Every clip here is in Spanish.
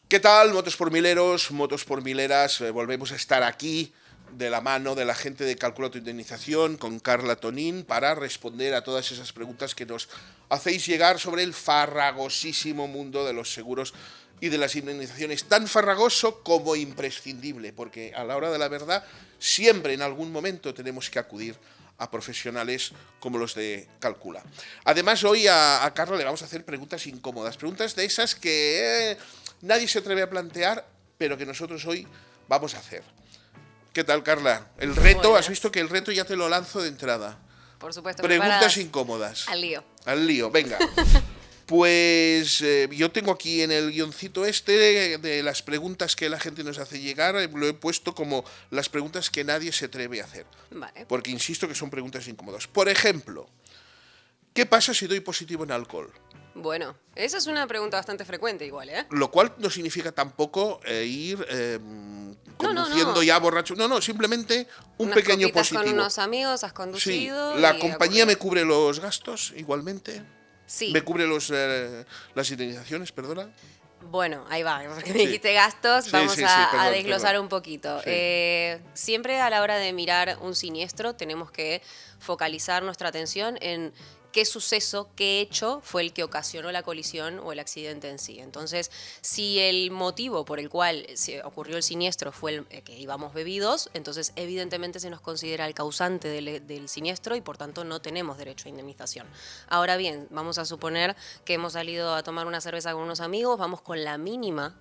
¿Qué tal, motos por mileros, motos por mileras? Volvemos a estar aquí de la mano de la gente de Calcula tu Indemnización con Carla Tonín para responder a todas esas preguntas que nos hacéis llegar sobre el farragosísimo mundo de los seguros y de las indemnizaciones, tan farragoso como imprescindible, porque a la hora de la verdad siempre en algún momento tenemos que acudir a profesionales como los de Calcula. Además, hoy a Carla le vamos a hacer preguntas incómodas, preguntas de esas que nadie se atreve a plantear, pero que nosotros hoy vamos a hacer. ¿Qué tal, Carla? El reto, has visto Buenas. que el reto ya te lo lanzo de entrada. Por supuesto, Preguntas preparadas incómodas. al lío. Al lío, venga. Pues yo tengo aquí en el guioncito este de las preguntas que la gente nos hace llegar, lo he puesto como las preguntas que nadie se atreve a hacer. Vale. Porque insisto que son preguntas incómodas. Por ejemplo, ¿qué pasa si doy positivo en alcohol? Bueno, esa es una pregunta bastante frecuente igual, ¿eh? Lo cual no significa tampoco ir No, no, conduciendo no. ya borracho. No, no, simplemente un Unas pequeño copitas con positivo. unos amigos, has Sí, conducido la y compañía me ocurrió. cubre los gastos igualmente. Sí. Me cubre las indemnizaciones, perdona. Bueno, ahí va, porque me Sí, dijiste gastos, sí, vamos sí, sí, a perdón, desglosar perdón. un poquito. Sí. Siempre a la hora de mirar un siniestro tenemos que focalizar nuestra atención en qué suceso, qué hecho fue el que ocasionó la colisión o el accidente en sí. Entonces, si el motivo por el cual se ocurrió el siniestro fue que íbamos bebidos, entonces evidentemente se nos considera el causante del siniestro y por tanto no tenemos derecho a indemnización. Ahora bien, vamos a suponer que hemos salido a tomar una cerveza con unos amigos, vamos con la mínima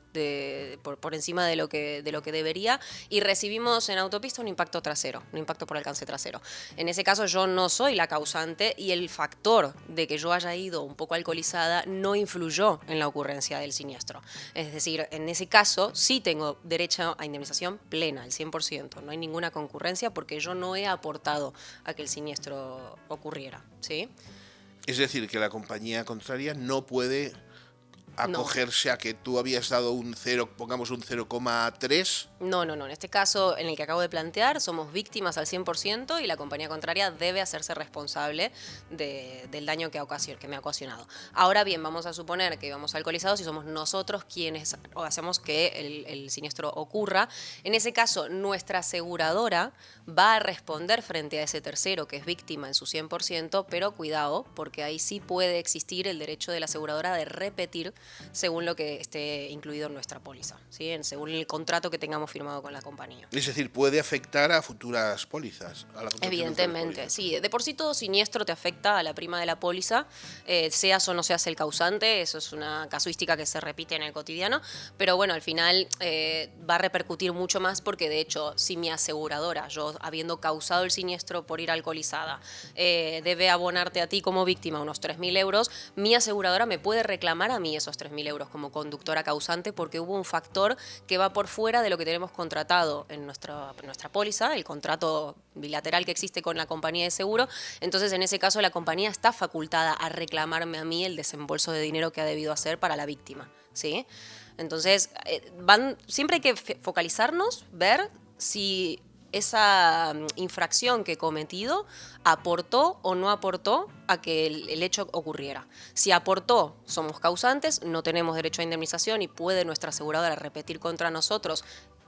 por encima de lo que debería y recibimos en autopista un impacto trasero, un impacto por alcance trasero. En ese caso yo no soy la causante y el factor de que yo haya ido un poco alcoholizada no influyó en la ocurrencia del siniestro. Es decir, en ese caso sí tengo derecho a indemnización plena, al 100%. No hay ninguna concurrencia porque yo no he aportado a que el siniestro ocurriera, ¿sí? Es decir, que la compañía contraria no puede No. acogerse a que tú habías dado un cero, pongamos un 0,3. No, no, no. En este caso, en el que acabo de plantear, somos víctimas al 100% y la compañía contraria debe hacerse responsable del daño que me ha ocasionado. Ahora bien, vamos a suponer que vamos alcoholizados y somos nosotros quienes hacemos que el siniestro ocurra. En ese caso, nuestra aseguradora va a responder frente a ese tercero que es víctima en su 100%, pero cuidado, porque ahí sí puede existir el derecho de la aseguradora de repetir según lo que esté incluido en nuestra póliza, ¿sí? Según el contrato que tengamos firmado con la compañía. Es decir, puede afectar a futuras pólizas, a la contratación de futuras Evidentemente, pólizas. sí. De por sí todo siniestro te afecta a la prima de la póliza, seas o no seas el causante, eso es una casuística que se repite en el cotidiano, pero bueno, al final va a repercutir mucho más porque de hecho, si mi aseguradora, yo habiendo causado el siniestro por ir alcoholizada, debe abonarte a ti como víctima unos 3.000 euros, mi aseguradora me puede reclamar a mí esos 3.000 euros como conductora causante porque hubo un factor que va por fuera de lo que tenemos contratado en nuestra póliza, el contrato bilateral que existe con la compañía de seguro. Entonces, en ese caso, la compañía está facultada a reclamarme a mí el desembolso de dinero que ha debido hacer para la víctima, ¿sí? Entonces, siempre hay que focalizarnos, ver si esa infracción que he cometido aportó o no aportó a que el hecho ocurriera. Si aportó, somos causantes, no tenemos derecho a indemnización y puede nuestra aseguradora repetir contra nosotros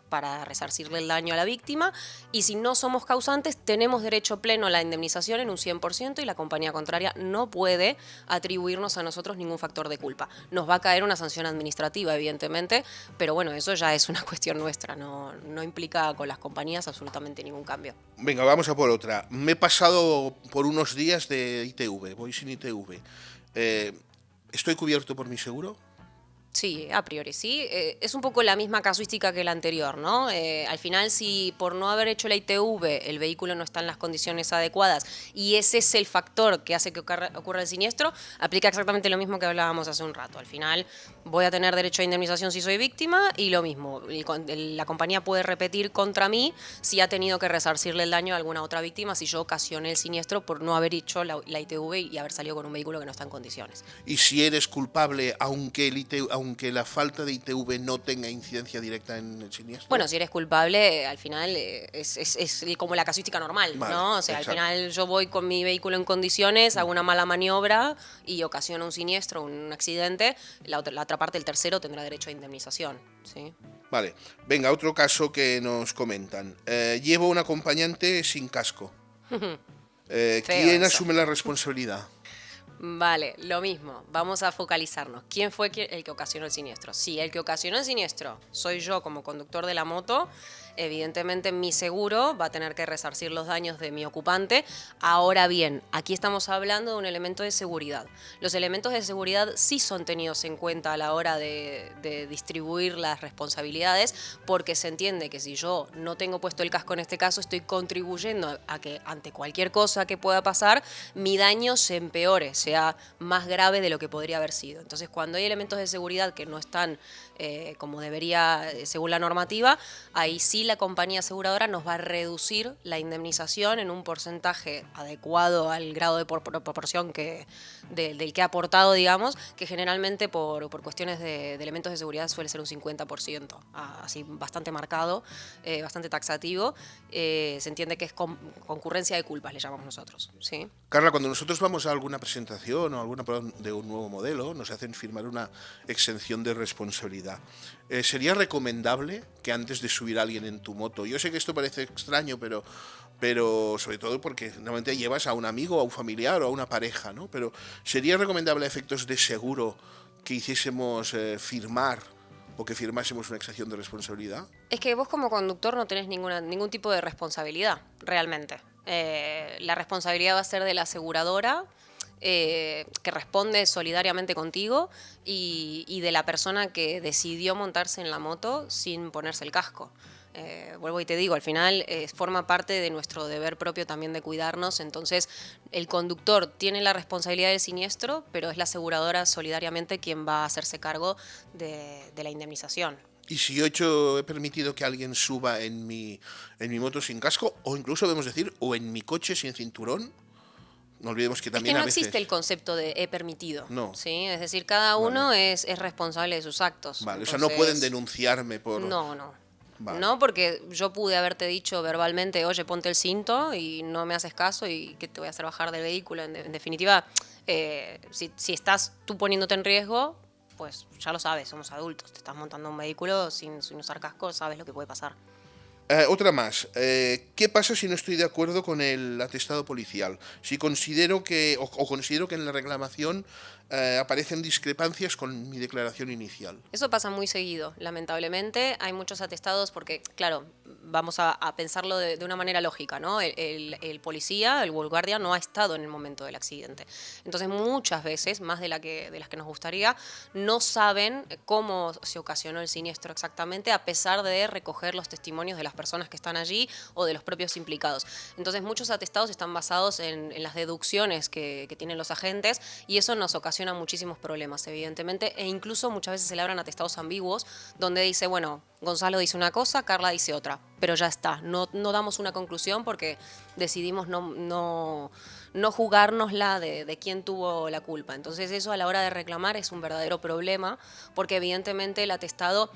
para resarcirle el daño a la víctima, y si no somos causantes, tenemos derecho pleno a la indemnización en un 100% y la compañía contraria no puede atribuirnos a nosotros ningún factor de culpa. Nos va a caer una sanción administrativa, evidentemente, pero bueno, eso ya es una cuestión nuestra, no implica con las compañías absolutamente ningún cambio. Venga, vamos a por otra. Me he pasado por unos días de ITV, voy sin ITV. ¿Estoy cubierto por mi seguro? Sí, a priori sí. Es un poco la misma casuística que la anterior, ¿no? Al final, si por no haber hecho la ITV el vehículo no está en las condiciones adecuadas y ese es el factor que hace que ocurra el siniestro, aplica exactamente lo mismo que hablábamos hace un rato. Al final, voy a tener derecho a indemnización si soy víctima y lo mismo. La compañía puede repetir contra mí si ha tenido que resarcirle el daño a alguna otra víctima si yo ocasioné el siniestro por no haber hecho la ITV y haber salido con un vehículo que no está en condiciones. Y si eres culpable, aunque la falta de ITV no tenga incidencia directa en el siniestro? Bueno, si eres culpable, al final es como la casuística normal, Vale, ¿no? O sea, exacto. al final yo voy con mi vehículo en condiciones, hago una mala maniobra y ocasiona un siniestro, un accidente, la otra parte, el tercero, tendrá derecho a indemnización, ¿sí? Vale, venga, otro caso que nos comentan. Llevo un acompañante sin casco. Feo ¿Quién eso. asume la responsabilidad? Vale, lo mismo, vamos a focalizarnos. ¿Quién fue el que ocasionó el siniestro? Si el que ocasionó el siniestro soy yo como conductor de la moto, evidentemente mi seguro va a tener que resarcir los daños de mi ocupante. Ahora bien, aquí estamos hablando de un elemento de seguridad. Los elementos de seguridad sí son tenidos en cuenta a la hora de distribuir las responsabilidades, porque se entiende que si yo no tengo puesto el casco en este caso, estoy contribuyendo a que ante cualquier cosa que pueda pasar, mi daño se empeore, sea más grave de lo que podría haber sido. Entonces, cuando hay elementos de seguridad que no están como debería, según la normativa, ahí sí la compañía aseguradora nos va a reducir la indemnización en un porcentaje adecuado al grado de proporción del que ha aportado, digamos, que generalmente por cuestiones de elementos de seguridad suele ser un 50%, así bastante marcado, bastante taxativo. Se entiende que es concurrencia de culpas, le llamamos nosotros, ¿sí? Carla, cuando nosotros vamos a alguna presentación o alguna prueba de un nuevo modelo, nos hacen firmar una exención de responsabilidad. ¿Sería recomendable que antes de subir a alguien en tu moto, yo sé que esto parece extraño, pero sobre todo porque normalmente llevas a un amigo, a un familiar o a una pareja, ¿no? Pero ¿sería recomendable a efectos de seguro que hiciésemos firmar o que firmásemos una exención de responsabilidad? Es que vos como conductor no tenés ningún tipo de responsabilidad, realmente. La responsabilidad va a ser de la aseguradora, que responde solidariamente contigo, y de la persona que decidió montarse en la moto sin ponerse el casco. Vuelvo y te digo, al final forma parte de nuestro deber propio también de cuidarnos. Entonces, el conductor tiene la responsabilidad del siniestro, pero es la aseguradora solidariamente quien va a hacerse cargo de la indemnización. Y si he permitido que alguien suba en mi moto sin casco, o incluso debemos decir, o en mi coche sin cinturón, no olvidemos que Es que también no a existe veces... el concepto de he permitido, No, ¿sí? Es decir, cada vale, uno es responsable de sus actos. vale. O sea, no pueden Entonces, denunciarme por... no, no. Vale. No, porque yo pude haberte dicho verbalmente, oye, ponte el cinto y no me haces caso y que te voy a hacer bajar del vehículo. En definitiva, si estás tú poniéndote en riesgo, pues ya lo sabes, somos adultos. Te estás montando un vehículo sin usar casco, sabes lo que puede pasar. Otra más. ¿Qué pasa si no estoy de acuerdo con el atestado policial? Si considero que, o considero que en la reclamación aparecen discrepancias con mi declaración inicial. Eso pasa muy seguido, lamentablemente. Hay muchos atestados porque, claro, vamos a pensarlo de una manera lógica, ¿no? El policía, el guardia, no ha estado en el momento del accidente. Entonces, muchas veces, más de las que nos gustaría, no saben cómo se ocasionó el siniestro exactamente, a pesar de recoger los testimonios de las personas que están allí o de los propios implicados. Entonces, muchos atestados están basados en las deducciones que tienen los agentes, y eso nos ocasiona muchísimos problemas, evidentemente, e incluso muchas veces se elabran atestados ambiguos donde dice, bueno, Gonzalo dice una cosa, Carla dice otra, pero ya está, no damos una conclusión porque decidimos no jugárnosla de quién tuvo la culpa. Entonces eso a la hora de reclamar es un verdadero problema, porque evidentemente el atestado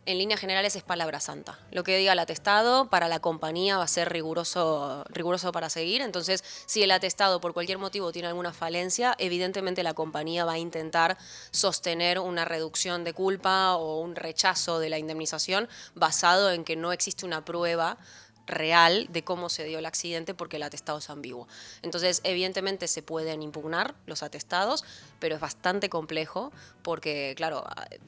en líneas generales es palabra santa. Lo que diga el atestado para la compañía va a ser riguroso para seguir. Entonces, si el atestado por cualquier motivo tiene alguna falencia, evidentemente la compañía va a intentar sostener una reducción de culpa o un rechazo de la indemnización basado en que no existe una prueba real de cómo se dio el accidente porque el atestado es ambiguo. Entonces, evidentemente se pueden impugnar los atestados, pero es bastante complejo porque, claro,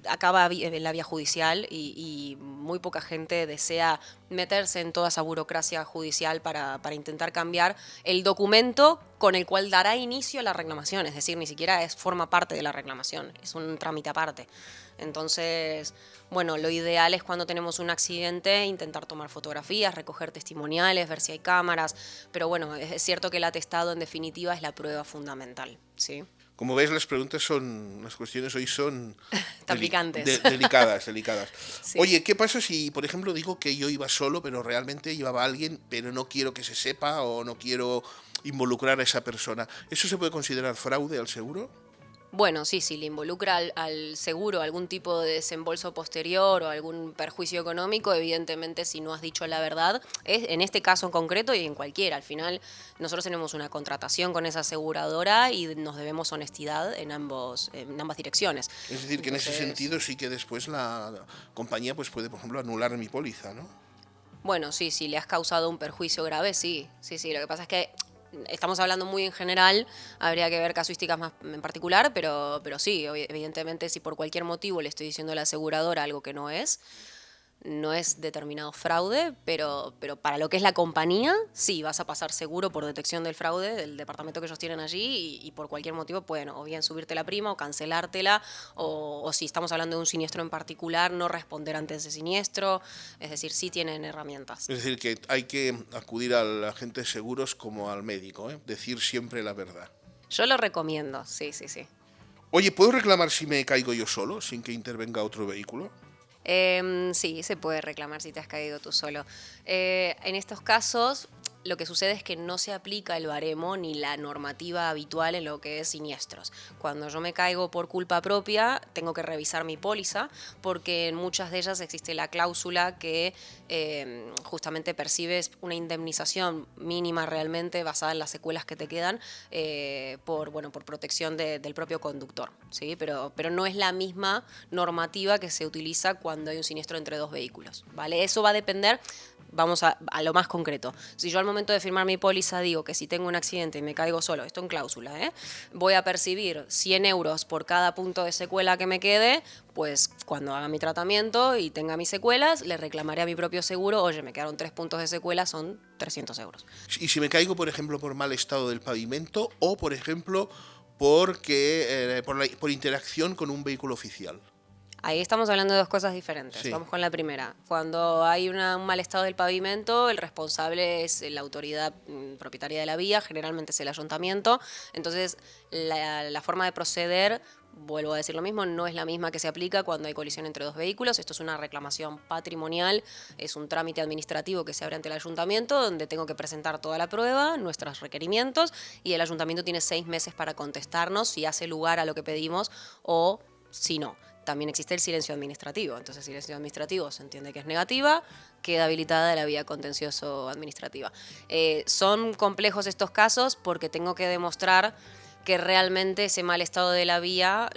acaba en la vía judicial y muy poca gente desea meterse en toda esa burocracia judicial para intentar cambiar el documento con el cual dará inicio a la reclamación. Es decir, ni siquiera forma parte de la reclamación, es un trámite aparte. Entonces, bueno, lo ideal es cuando tenemos un accidente intentar tomar fotografías, recoger testimoniales, ver si hay cámaras, pero bueno, es cierto que el atestado en definitiva es la prueba fundamental, ¿sí? Como ves, las cuestiones hoy son Tan picantes. delicadas, delicadas. Sí. Oye, ¿qué pasa si, por ejemplo, digo que yo iba solo, pero realmente llevaba a alguien, pero no quiero que se sepa o no quiero involucrar a esa persona? ¿Eso se puede considerar fraude al seguro? Bueno, sí, si le involucra al seguro algún tipo de desembolso posterior o algún perjuicio económico, evidentemente si no has dicho la verdad, es en este caso en concreto y en cualquiera. Al final nosotros tenemos una contratación con esa aseguradora y nos debemos honestidad en ambas direcciones. Es decir, que en ese Entonces, sentido sí que después la compañía pues puede, por ejemplo, anular mi póliza, ¿no? bueno, sí, si le has causado un perjuicio grave, sí, sí, sí. Lo que pasa es que estamos hablando muy en general, habría que ver casuísticas más en particular, pero sí, evidentemente si por cualquier motivo le estoy diciendo a la aseguradora algo que no es determinado fraude, pero para lo que es la compañía, sí, vas a pasar seguro por detección del fraude del departamento que ellos tienen allí y por cualquier motivo pueden o bien subirte la prima o cancelártela o si estamos hablando de un siniestro en particular, no responder ante ese siniestro. Es decir, sí tienen herramientas. Es decir, que hay que acudir al agente de seguros como al médico, ¿eh? Decir siempre la verdad. Yo lo recomiendo, sí, sí, sí. Oye, ¿puedo reclamar si me caigo yo solo, sin que intervenga otro vehículo? Sí, se puede reclamar si te has caído tú solo. En estos casos, lo que sucede es que no se aplica el baremo ni la normativa habitual en lo que es siniestros. Cuando yo me caigo por culpa propia, tengo que revisar mi póliza, porque en muchas de ellas existe la cláusula que justamente percibes una indemnización mínima realmente basada en las secuelas que te quedan por protección del propio conductor, ¿sí? Pero no es la misma normativa que se utiliza cuando hay un siniestro entre dos vehículos, ¿vale? Eso va a depender. Vamos a lo más concreto. Si yo al momento de firmar mi póliza digo que si tengo un accidente y me caigo solo, esto en cláusula, voy a percibir 100 euros por cada punto de secuela que me quede, pues cuando haga mi tratamiento y tenga mis secuelas, le reclamaré a mi propio seguro, oye, me quedaron 3 puntos de secuela, son 300 euros. Y si me caigo, por ejemplo, por mal estado del pavimento o, por ejemplo, por interacción con un vehículo oficial. Ahí estamos hablando de dos cosas diferentes. Sí. Vamos con la primera. Cuando hay un mal estado del pavimento, el responsable es la autoridad propietaria de la vía, generalmente es el ayuntamiento. Entonces, la forma de proceder, vuelvo a decir lo mismo, no es la misma que se aplica cuando hay colisión entre dos vehículos. Esto es una reclamación patrimonial, es un trámite administrativo que se abre ante el ayuntamiento, donde tengo que presentar toda la prueba, nuestros requerimientos, y el ayuntamiento tiene 6 meses para contestarnos si hace lugar a lo que pedimos o si no. También existe el silencio administrativo. Entonces, el silencio administrativo se entiende que es negativa, queda habilitada la vía contencioso administrativa. Son complejos estos casos porque tengo que demostrar que realmente ese mal estado de la vía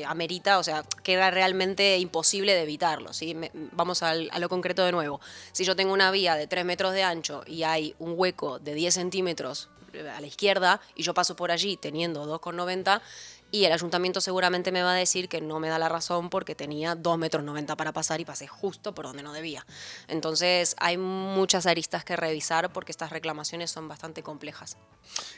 amerita, o sea, queda realmente imposible de evitarlo, ¿sí? Vamos a lo concreto de nuevo. Si yo tengo una vía de 3 metros de ancho y hay un hueco de 10 centímetros a la izquierda y yo paso por allí teniendo 2,90 y el ayuntamiento seguramente me va a decir que no me da la razón porque tenía 2,90 metros para pasar y pasé justo por donde no debía. Entonces hay muchas aristas que revisar porque estas reclamaciones son bastante complejas.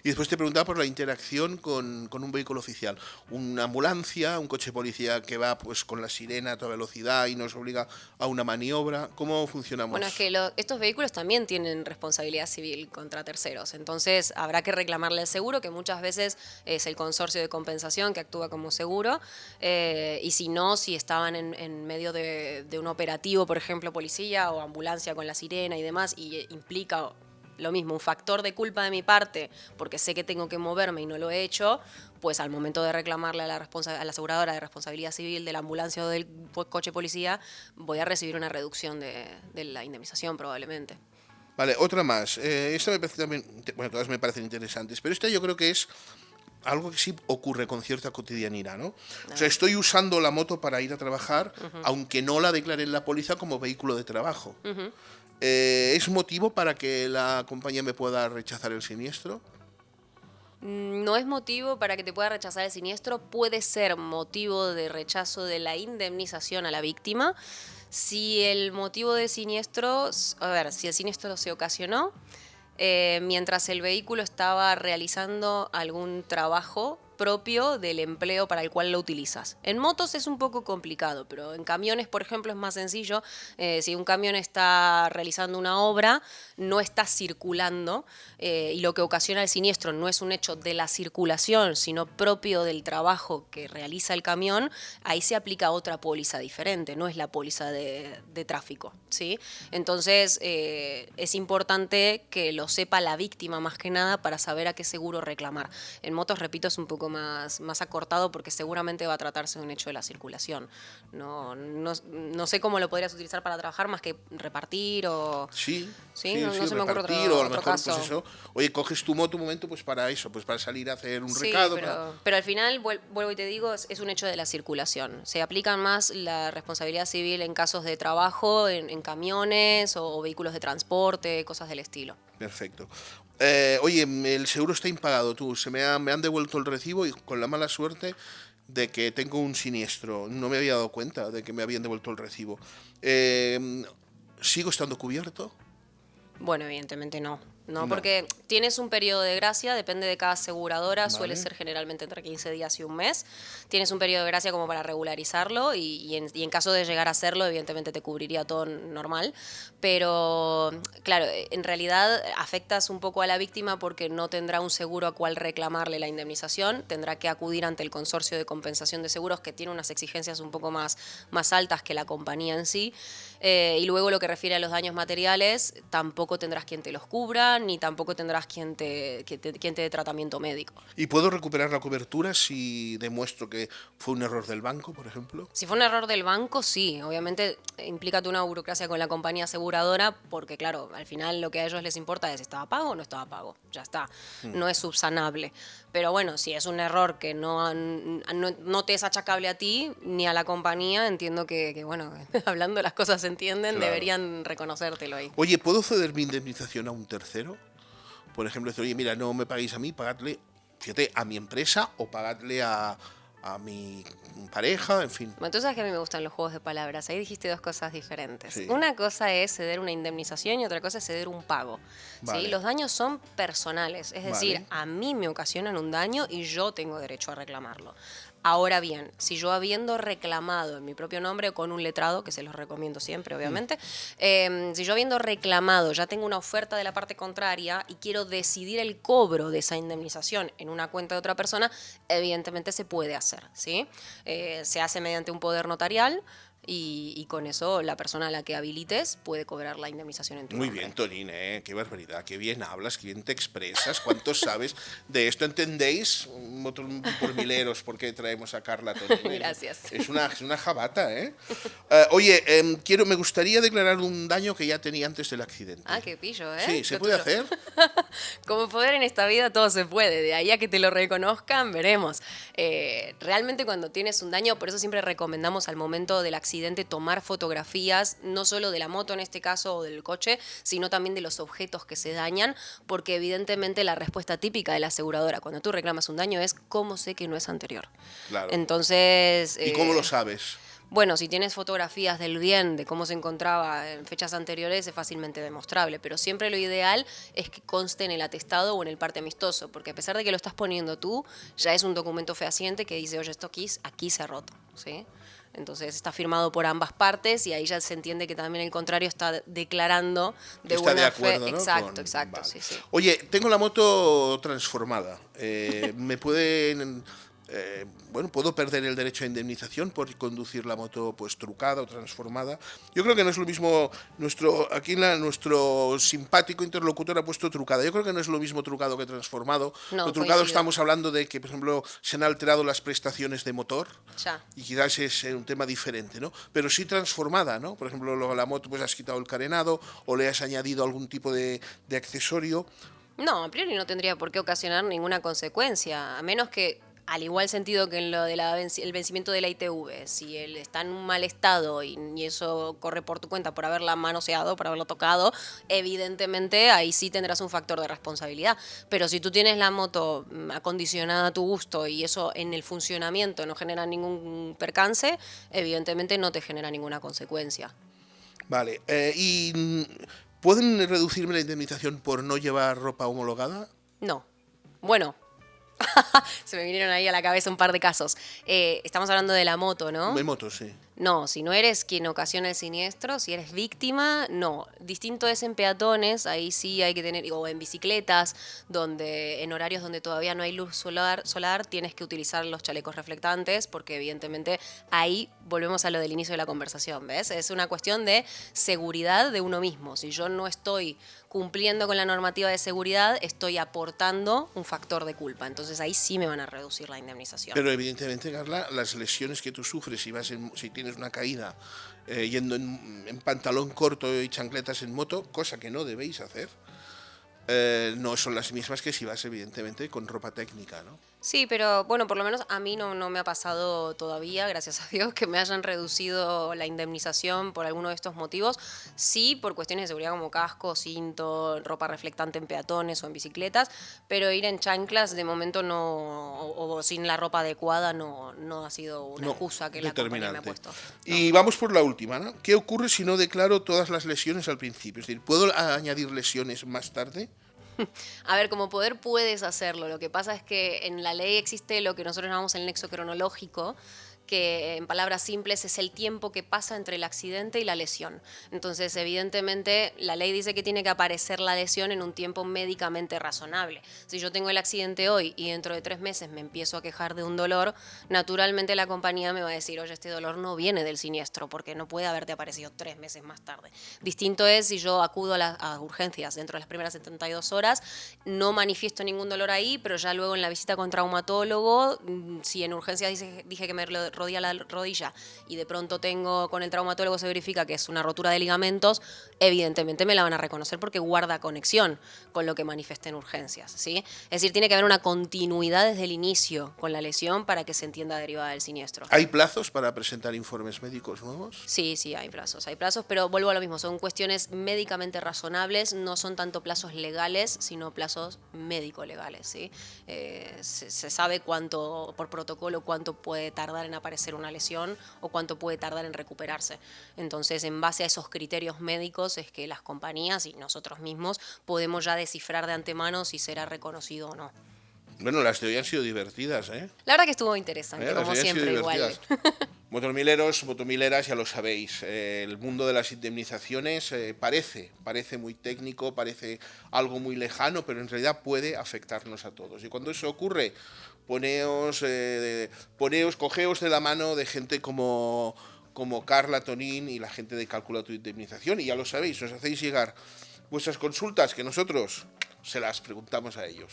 Y después te preguntaba por la interacción con un vehículo oficial. Una ambulancia, un coche de policía que va pues con la sirena a toda velocidad y nos obliga a una maniobra. ¿Cómo funcionamos? Bueno, es que estos vehículos también tienen responsabilidad civil contra terceros, entonces habrá que reclamarle al seguro, que muchas veces es el consorcio de compensación que actúa como seguro, y si no, si estaban en medio de un operativo, por ejemplo, policía o ambulancia con la sirena y demás, y implica lo mismo, un factor de culpa de mi parte, porque sé que tengo que moverme y no lo he hecho, pues al momento de reclamarle a la aseguradora de responsabilidad civil de la ambulancia o del coche policía, voy a recibir una reducción de la indemnización probablemente. Vale, otra más. Esta me parece también, bueno, todas me parecen interesantes, pero esta yo creo que es algo que sí ocurre con cierta cotidianidad, ¿no? O sea, estoy usando la moto para ir a trabajar, aunque no la declaré en la póliza como vehículo de trabajo. ¿Es motivo para que la compañía me pueda rechazar el siniestro? No es motivo para que te pueda rechazar el siniestro, puede ser motivo de rechazo de la indemnización a la víctima. Si el motivo de siniestro, a ver, si el siniestro se ocasionó mientras el vehículo estaba realizando algún trabajo propio del empleo para el cual lo utilizas. En motos es un poco complicado, pero en camiones, por ejemplo, es más sencillo. Si un camión está realizando una obra, no está circulando y lo que ocasiona el siniestro no es un hecho de la circulación, sino propio del trabajo que realiza el camión, ahí se aplica otra póliza diferente, no es la póliza de tráfico, ¿sí? Entonces, es importante que lo sepa la víctima más que nada para saber a qué seguro reclamar. En motos, repito, es un poco más acortado porque seguramente va a tratarse de un hecho de la circulación. No sé cómo lo podrías utilizar para trabajar más que repartir o... Sí, Sí, sí, no sí, se me ocurre repartir o a lo otro mejor caso. pues eso, oye, coges tu moto un momento pues para eso, pues para salir a hacer un Sí, recado. pero al final, vuelvo y te digo, es un hecho de la circulación. Se aplican más la responsabilidad civil en casos de trabajo, en camiones o vehículos de transporte, cosas del estilo. Perfecto. Oye, el seguro está impagado, tú, me han devuelto el recibo y con la mala suerte de que tengo un siniestro. No me había dado cuenta de que me habían devuelto el recibo. ¿Sigo estando cubierto? Bueno, evidentemente no. No, No. porque tienes un periodo de gracia, depende de cada aseguradora, suele Vale. ser generalmente entre 15 días y un mes. Tienes un periodo de gracia como para regularizarlo y en caso de llegar a hacerlo, evidentemente te cubriría todo normal. Pero, claro, en realidad afectas un poco a la víctima porque no tendrá un seguro a cual reclamarle la indemnización, tendrá que acudir ante el consorcio de compensación de seguros que tiene unas exigencias un poco más altas que la compañía en sí. Y luego lo que refiere a los daños materiales, tampoco tendrás quien te los cubra, ni tampoco tendrás quien te dé tratamiento médico. ¿Y puedo recuperar la cobertura si demuestro que fue un error del banco, por ejemplo? Si fue un error del banco, sí. Obviamente implica una burocracia con la compañía aseguradora, porque claro, al final lo que a ellos les importa es si estaba pago o no estaba pago. Ya está. No es subsanable. Pero bueno, si es un error que no te es achacable a ti ni a la compañía, entiendo que bueno, hablando las cosas se entienden, Claro. deberían reconocértelo ahí. Oye, ¿puedo ceder mi indemnización a un tercero? Por ejemplo, decir, oye, mira, no me paguéis a mí, pagadle, fíjate, a mi empresa o pagadle a mi pareja, en fin. Bueno, tú sabes que a mí me gustan los juegos de palabras. Ahí dijiste dos cosas diferentes. Sí. Una cosa es ceder una indemnización y otra cosa es ceder un pago. Vale. ¿Sí? Los daños son personales. Es decir, Vale. a mí me ocasionan un daño y yo tengo derecho a reclamarlo. Ahora bien, si yo habiendo reclamado en mi propio nombre o con un letrado, que se los recomiendo siempre, obviamente, si yo habiendo reclamado ya tengo una oferta de la parte contraria y quiero decidir el cobro de esa indemnización en una cuenta de otra persona, evidentemente se puede hacer, ¿sí? Se hace mediante un poder notarial y con eso la persona a la que habilites puede cobrar la indemnización en tu Muy nombre. bien, Tonín, qué barbaridad, qué bien hablas, qué bien te expresas, cuánto sabes de esto. ¿Entendéis, motos por mileros, por qué traemos a Carla Tonín? Gracias. Es una jabata, ¿eh? Oye, me gustaría declarar un daño que ya tenía antes del accidente. Ah, qué pillo, ¿eh? Sí, ¿se Lo puede tuyo. hacer? Como poder en esta vida todo se puede, de ahí a que te lo reconozcan, veremos. Realmente cuando tienes un daño, por eso siempre recomendamos al momento del accidente tomar fotografías, no solo de la moto en este caso o del coche, sino también de los objetos que se dañan, porque evidentemente la respuesta típica de la aseguradora cuando tú reclamas un daño es ¿cómo sé que no es anterior? Claro. Entonces... ¿Y cómo lo sabes? Bueno, si tienes fotografías del bien, de cómo se encontraba en fechas anteriores, es fácilmente demostrable, pero siempre lo ideal es que conste en el atestado o en el parte amistoso, porque a pesar de que lo estás poniendo tú, ya es un documento fehaciente que dice, oye, esto aquí se ha roto, ¿sí? Entonces está firmado por ambas partes y ahí ya se entiende que también el contrario está declarando de Está buena de acuerdo, fe. ¿no? Exacto, exacto, Vale. sí, sí. Oye, tengo la moto transformada. ¿Me pueden... bueno, puedo perder el derecho a indemnización por conducir la moto pues trucada o transformada? Yo creo que no es lo mismo nuestro simpático interlocutor ha puesto trucada. Yo creo que no es lo mismo trucado que transformado. No, Lo trucado coincido. estamos hablando de que, por ejemplo, se han alterado las prestaciones de motor. Ya. Y quizás es un tema diferente, ¿no? Pero sí transformada, ¿no? Por ejemplo, la moto pues has quitado el carenado o le has añadido algún tipo de accesorio. No, a priori no tendría por qué ocasionar ninguna consecuencia, a menos que, al igual sentido que en lo de el vencimiento de la ITV, si él está en un mal estado y eso corre por tu cuenta por haberla manoseado, por haberlo tocado, evidentemente ahí sí tendrás un factor de responsabilidad. Pero si tú tienes la moto acondicionada a tu gusto y eso en el funcionamiento no genera ningún percance, evidentemente no te genera ninguna consecuencia. Vale. ¿Pueden reducirme la indemnización por no llevar ropa homologada? No. Bueno, Se me vinieron ahí a la cabeza un par de casos. Estamos hablando de la moto, ¿no? De motos, sí. No, si no eres quien ocasiona el siniestro, si eres víctima, no. Distinto es en peatones, ahí sí hay que tener, o en bicicletas, donde en horarios donde todavía no hay luz solar tienes que utilizar los chalecos reflectantes, porque evidentemente ahí volvemos a lo del inicio de la conversación, ¿ves? Es una cuestión de seguridad de uno mismo. Si yo no estoy cumpliendo con la normativa de seguridad, estoy aportando un factor de culpa. Entonces ahí sí me van a reducir la indemnización. Pero evidentemente, Carla, las lesiones que tú sufres si tienes una caída yendo en pantalón corto y chancletas en moto, cosa que no debéis hacer, no son las mismas que si vas evidentemente con ropa técnica, ¿no? Sí, pero bueno, por lo menos a mí no me ha pasado todavía, gracias a Dios, que me hayan reducido la indemnización por alguno de estos motivos. Sí, por cuestiones de seguridad como casco, cinto, ropa reflectante en peatones o en bicicletas, pero ir en chanclas de momento no, o sin la ropa adecuada no ha sido una excusa que la compañía me ha puesto. No. Y vamos por la última, ¿no? ¿Qué ocurre si no declaro todas las lesiones al principio? Es decir, ¿puedo añadir lesiones más tarde? A ver, como poder puedes hacerlo. Lo que pasa es que en la ley existe lo que nosotros llamamos el nexo cronológico, que en palabras simples es el tiempo que pasa entre el accidente y la lesión. Entonces, evidentemente, la ley dice que tiene que aparecer la lesión en un tiempo médicamente razonable. Si yo tengo el accidente hoy y dentro de 3 meses me empiezo a quejar de un dolor, naturalmente la compañía me va a decir, oye, este dolor no viene del siniestro porque no puede haberte aparecido 3 meses más tarde. Distinto es si yo acudo a urgencias dentro de las primeras 72 horas, no manifiesto ningún dolor ahí, pero ya luego en la visita con traumatólogo, si en urgencias dije que me rodilla la rodilla y de pronto con el traumatólogo se verifica que es una rotura de ligamentos, evidentemente me la van a reconocer porque guarda conexión con lo que manifesté en urgencias, ¿sí? Es decir, tiene que haber una continuidad desde el inicio con la lesión para que se entienda derivada del siniestro. ¿Hay plazos para presentar informes médicos nuevos? Sí, hay plazos, pero vuelvo a lo mismo, son cuestiones médicamente razonables, no son tanto plazos legales, sino plazos médico-legales, ¿sí? Se sabe cuánto, por protocolo, cuánto puede tardar en aparecer una lesión o cuánto puede tardar en recuperarse. Entonces, en base a esos criterios médicos es que las compañías y nosotros mismos podemos ya descifrar de antemano si será reconocido o no. Bueno, las de hoy han sido divertidas, ¿eh? La verdad que estuvo interesante, como siempre, igual. Motomileros, motomileras, ya lo sabéis, el mundo de las indemnizaciones parece muy técnico, parece algo muy lejano, pero en realidad puede afectarnos a todos. Y cuando eso ocurre, cogeos de la mano de gente como Carla Tonín y la gente de Calcula tu Indemnización, y ya lo sabéis, os hacéis llegar vuestras consultas que nosotros se las preguntamos a ellos.